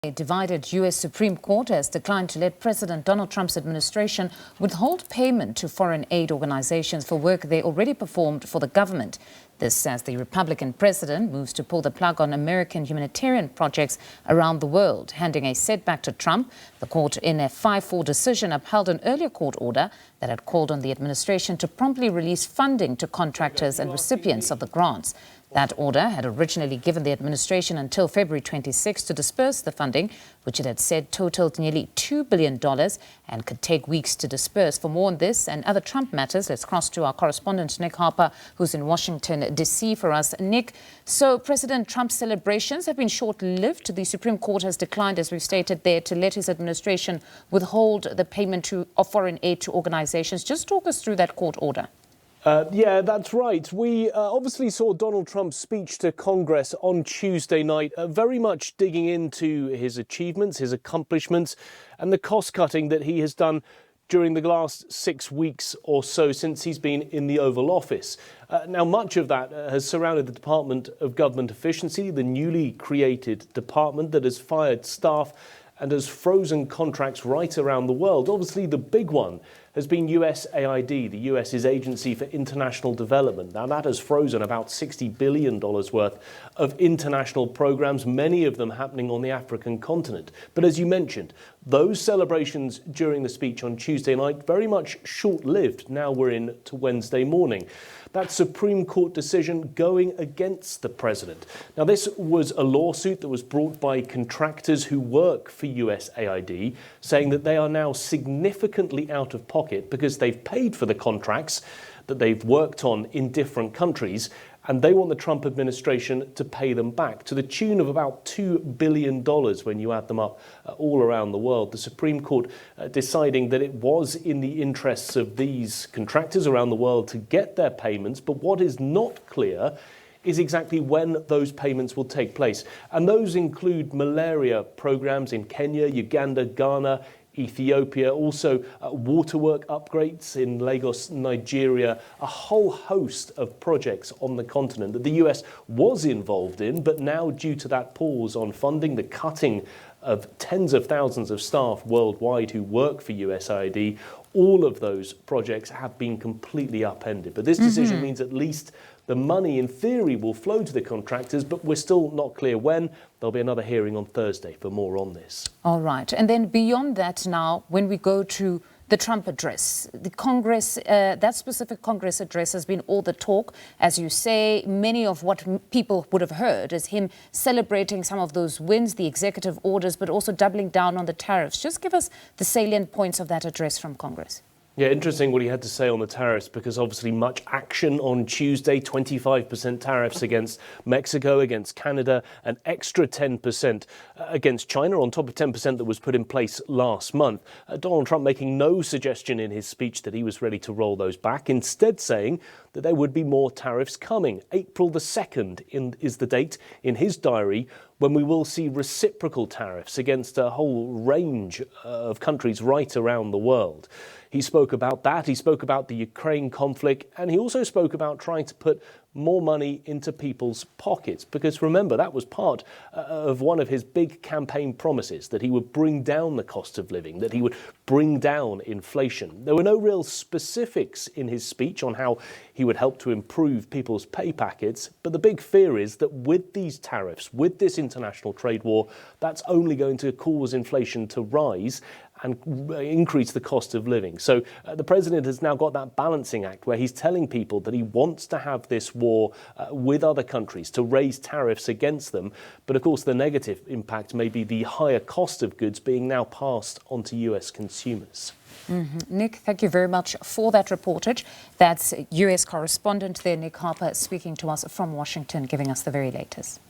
A divided U.S. Supreme Court has declined to let President Donald Trump's administration withhold payment to foreign aid organizations for work they already performed for the government. This as the Republican president moves to pull the plug on American humanitarian projects around the world, handing a setback to Trump. The court, in a 5-4 decision, upheld an earlier court order that had called on the administration to promptly release funding to contractors and recipients of the grants. That order had originally given the administration until February 26 to disperse the funding, which it had said totaled nearly $2 billion and could take weeks to disperse. For more on this and other Trump matters, let's cross to our correspondent, Nick Harper, who's in Washington, D.C. for us. Nick, so President Trump's celebrations have been short-lived. The Supreme Court has declined, as we've stated there, to let his administration withhold the payment of foreign aid to organizations. Just talk us through that court order. Yeah, that's right. We obviously saw Donald Trump's speech to Congress on Tuesday night, very much digging into his achievements, his accomplishments, and the cost-cutting that he has done during the last 6 weeks or so since he's been in the Oval Office. Now, much of that has surrounded the Department of Government Efficiency, the newly created department that has fired staff and has frozen contracts right around the world. Obviously, the big one has been USAID, the US's Agency for International Development. Now, that has frozen about $60 billion worth of international programs, many of them happening on the African continent. But as you mentioned, those celebrations during the speech on Tuesday night, very much short-lived. Now we're into Wednesday morning. That Supreme Court decision going against the president. Now, this was a lawsuit that was brought by contractors who work for USAID, saying that they are now significantly out of pocket because they've paid for the contracts that they've worked on in different countries, and they want the Trump administration to pay them back to the tune of about $2 billion when you add them up all around the world. The Supreme Court deciding that it was in the interests of these contractors around the world to get their payments, but what is not clear is exactly when those payments will take place. And those include malaria programs in Kenya, Uganda, Ghana, Ethiopia, also waterwork upgrades in Lagos, Nigeria, a whole host of projects on the continent that the US was involved in, but now due to that pause on funding, the cutting of tens of thousands of staff worldwide who work for USAID, all of those projects have been completely upended. But this decision means at least the money, in theory, will flow to the contractors, but we're still not clear when. There'll be another hearing on Thursday for more on this. All right. And then beyond that now, when we go to the Trump address, the Congress, that specific Congress address has been all the talk. As you say, many of what people would have heard is him celebrating some of those wins, the executive orders, but also doubling down on the tariffs. Just give us the salient points of that address from Congress. Yeah, interesting what he had to say on the tariffs, because obviously much action on Tuesday, 25% tariffs against Mexico, against Canada, an extra 10% against China on top of 10% that was put in place last month. Donald Trump making no suggestion in his speech that he was ready to roll those back, instead saying that there would be more tariffs coming. April the 2nd is the date in his diary when we will see reciprocal tariffs against a whole range of countries right around the world. He spoke about that, he spoke about the Ukraine conflict, and he also spoke about trying to put more money into people's pockets. Because remember, that was part of one of his big campaign promises, that he would bring down the cost of living, that he would bring down inflation. There were no real specifics in his speech on how he would help to improve people's pay packets. But the big fear is that with these tariffs, with this international trade war, that's only going to cause inflation to rise and increase the cost of living. So the president has now got that balancing act where he's telling people that he wants to have this war with other countries to raise tariffs against them. But of course, the negative impact may be the higher cost of goods being now passed on to US consumers. Nick, thank you very much for that reportage. That's US correspondent there, Nick Harper, speaking to us from Washington, giving us the very latest.